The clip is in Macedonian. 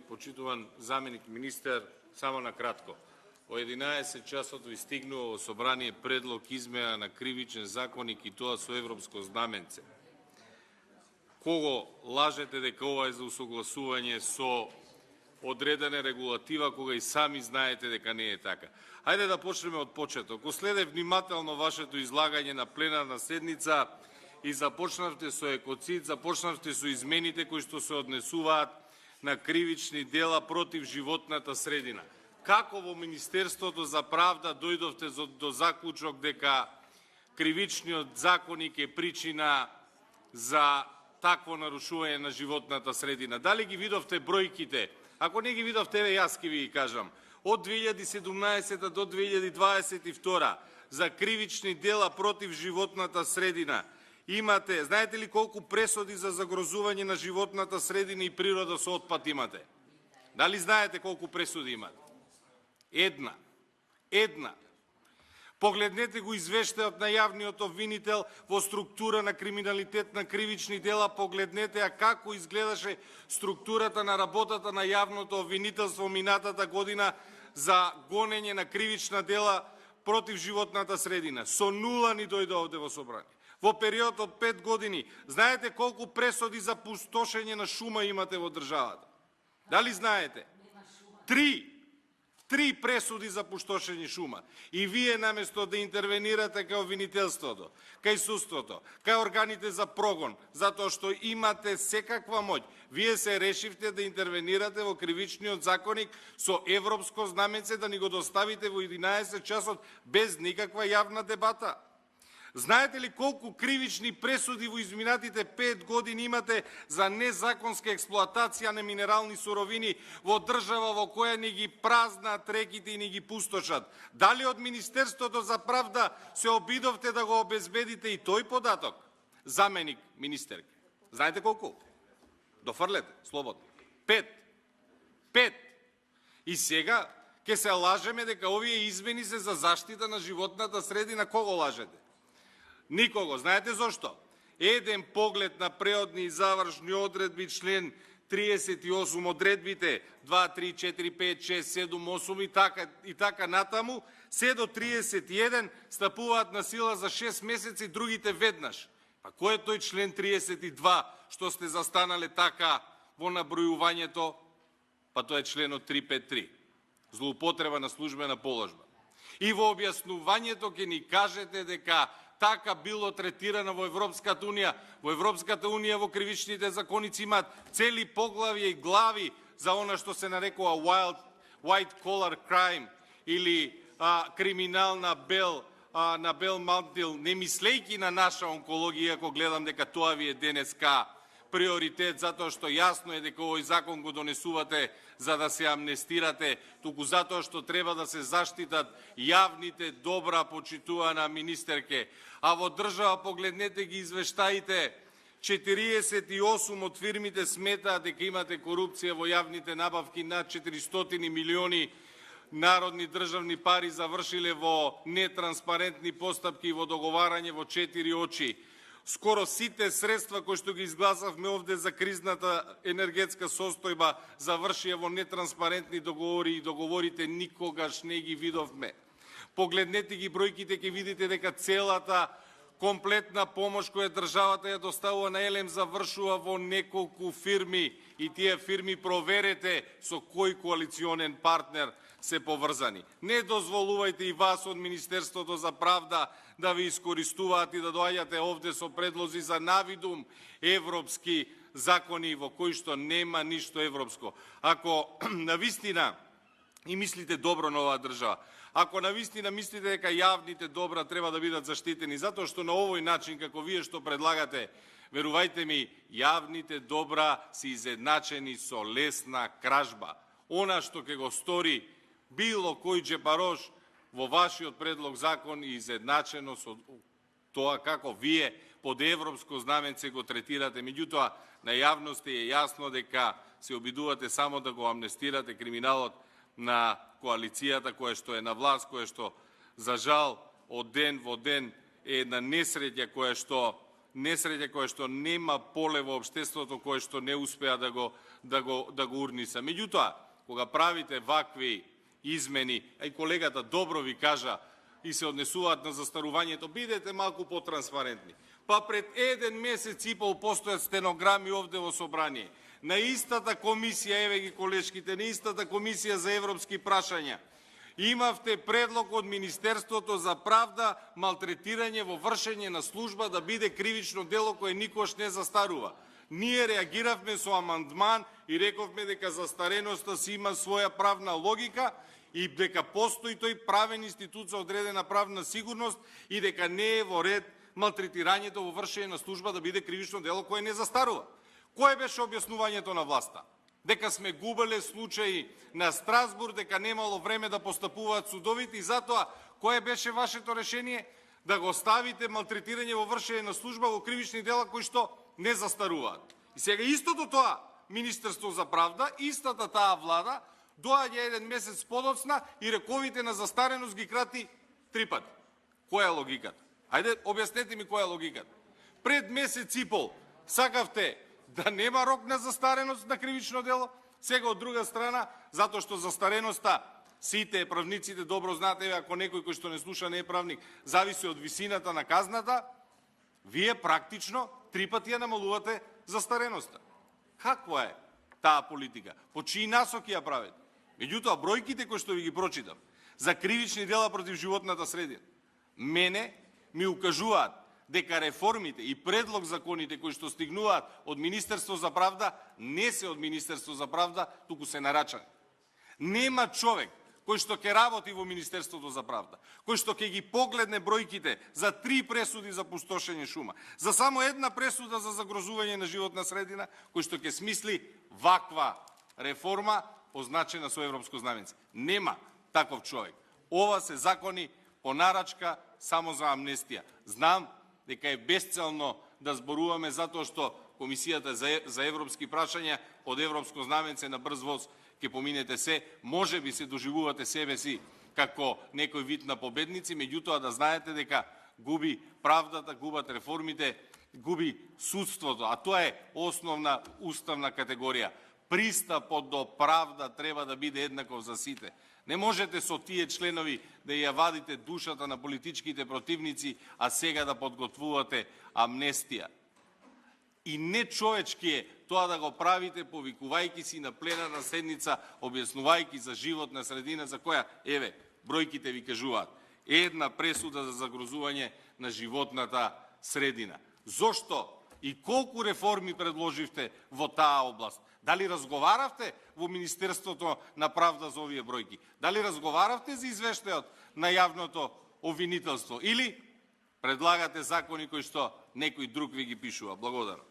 почитуван заменик министер, само на кратко. О 11 часот ви стигнува во собрание предлог измена на кривичен законник и тоа со европско знаменце. Кого лажете дека ова е за усогласување со одредена регулатива, кога и сами знаете дека не е така? Хајде да почнеме од почеток. Ако следе внимателно вашето излагање на пленарна седница и започнавте со екоцид, започнавте со измените кои што се однесуваат на кривични дела против животната средина. Како во Министерството за правда дојдовте до заклучок дека кривичниот законник е причина за такво нарушување на животната средина? Дали ги видовте бројките? Ако не ги видовте, јас ќе ви ги кажам. Од 2017 до 2022 за кривични дела против животната средина имате, знаете ли колку пресуди за загрозување на животната средина и природа со отпад имате? Дали знаете колку пресуди имате? Една. Погледнете го извештајот на јавниот обвинител во структура на криминалитет на кривични дела, погледнете како изгледаше структурата на работата на јавното обвинителство минатата година за гонење на кривична дела против животната средина. Со нула ни дојде овде во собрание. Во период од 5 години, знаете колку пресуди за пустошење на шума имате во државата? Дали знаете? Три пресуди за пустошење шума. И вие наместо да интервенирате кај обвинителството, кај судството, кај органите за прогон, затоа што имате секаква моќ, вие се решивте да интервенирате во кривичниот законник со европско знаменце, да ни го доставите во 11 часот без никаква јавна дебата. Знаете ли колку кривични пресуди во изминатите 5 години имате за незаконска експлоатација на минерални суровини во држава во која ни ги празнат реките и ни ги пустошат? Дали од Министерството за правда се обидовте да го обезбедите и тој податок? Заменик министерке. Знаете колку? Дофрлете, слободно. 5. И сега ќе се лажеме дека овие измени се за заштита на животната средина. Кого лажете? Никого. Знаете зошто? Еден поглед на преодни и завршни одредби, член 38, одредбите 2, 3, 4, 5, 6, 7, 8 и така натаму, се до 31 стапуваат на сила за 6 месеци, другите веднаш. Па кој е тој член 32, што сте застанале така во набројувањето? Па тој е членот 353. Злоупотреба на службена положба. И во објаснувањето ќе ни кажете дека така било третирано во Европската Унија. Во Европската Унија во кривичните законици имаат цели поглавја и глави за она што се нарекува white collar crime или криминал на бел мантил, не мислејќи на наша онкологија, ако гледам дека тоа ви е денеска приоритет, затоа што јасно е дека овој закон го донесувате за да се амнестирате, туку затоа што треба да се заштитат јавните добра, почитувана министерке. А во држава, погледнете ги извештаите, 48 од фирмите сметаат дека имате корупција во јавните набавки, над 400 милиони народни државни пари завршиле во нетранспарентни постапки и во договарање во 4 очи. Скоро сите средства кои што ги изгласавме овде за кризната енергетска состојба завршија во нетранспарентни договори и договорите никогаш не ги видовме. Погледнете ги бројките, ќе видите дека целата комплетна помош која државата ја доставува на ЕЛЕМ завршува во неколку фирми и тие фирми проверете со кој коалиционен партнер се поврзани. Не дозволувајте и вас од Министерството за правда да ви искористуваат и да доаѓате овде со предлози за навидум европски закони во кои што нема ништо европско. Ако навистина и мислите добро на оваа држава, ако навистина мислите дека јавните добра треба да бидат заштитени, затоа што на овој начин како вие што предлагате, верувајте ми, јавните добра се изедначени со лесна кражба. Она што ќе го стори било кој джепарош во вашиот предлог закон и изедначено со тоа како вие под европско знаменце го третирате. Меѓутоа, на јавност е јасно дека се обидувате само да го амнестирате криминалот на коалицијата која што е на власт, која што за жал од ден во ден е една несреќа која што нема поле во општеството, која што не успеа да го урниса. Меѓутоа, кога правите вакви измени, а и колегата добро ви кажа, и се однесуваат на застарувањето, бидете малку потранспарентни. Па пред 1 месец и пол постојат стенограми овде во собрание. На истата комисија, еве ги колешките, на истата комисија за европски прашања, имавте предлог од Министерството за правда малтретирање во вршење на служба да биде кривично дело кое никош не застарува. Ние реагиравме со амандман и рековме дека застареноста си има своја правна логика и дека постои тој правен институт за одредена правна сигурност и дека не е во ред малтретирањето во вршење на служба да биде кривично дело кое не застарува. Кое беше објаснувањето на власта? Дека сме губеле случаи на Страсбург, дека немало време да постапуваат судовите и затоа кое беше вашето решение? Да го ставите малтретирање во вршење на служба во кривични дела кои што не застаруваат. И сега истото тоа Министерство за правда, истата таа влада, доаѓа 1 месец подоцна и рековите на застареност ги крати 3 пати. Која е логиката? Ајде, објаснете ми која е логиката. Пред месец и пол сакавте да нема рок на застареност на кривично дело, сега од друга страна, затоа што застареноста, сите правниците добро знаете, ако некој кој што не слуша не е правник, зависи од висината на казната, вие практично 3 пати ја намалувате застареноста. Каква е таа политика? По чии насоки ја правите? Меѓутоа, бројките кои што ви ги прочитам за кривични дела против животната средина, мене ми укажуваат дека реформите и предлог законите кои што стигнуваат од Министерство за правда не се од Министерство за правда, туку се нарачани. Нема човек кој што ќе работи во Министерството за правда, кој што ќе ги погледне бројките за 3 пресуди за пустошење шума, за само 1 пресуда за загрозување на животна средина, кој што ќе смисли ваква реформа означена со европско знаменце. Нема таков човек. Ова се закони по нарачка само за амнестија. Знам дека е безцелно да зборуваме затоа што Комисијата за европски прашања под европско знаменце на брз воз ќе поминете се, може би се доживувате себе си како некој вид на победници, меѓутоа да знаете дека губи правдата, губат реформите, губи судството, а тоа е основна уставна категорија. Пристапот до правда треба да биде еднаков за сите. Не можете со тие членови да ја вадите душата на политичките противници, а сега да подготвувате амнестија. И нечовечки е тоа да го правите повикувајќи си на пленарна седница, објаснувајќи за животна средина за која, еве, бројките ви кажуваат. 1 пресуда за загрозување на животната средина. Зошто и колку реформи предложивте во таа област? Дали разговаравте во Министерството на правда за овие бројки? Дали разговаравте за извештајот на јавното обвинителство? Или предлагате закони кои што некој друг ви ги пишува? Благодарам.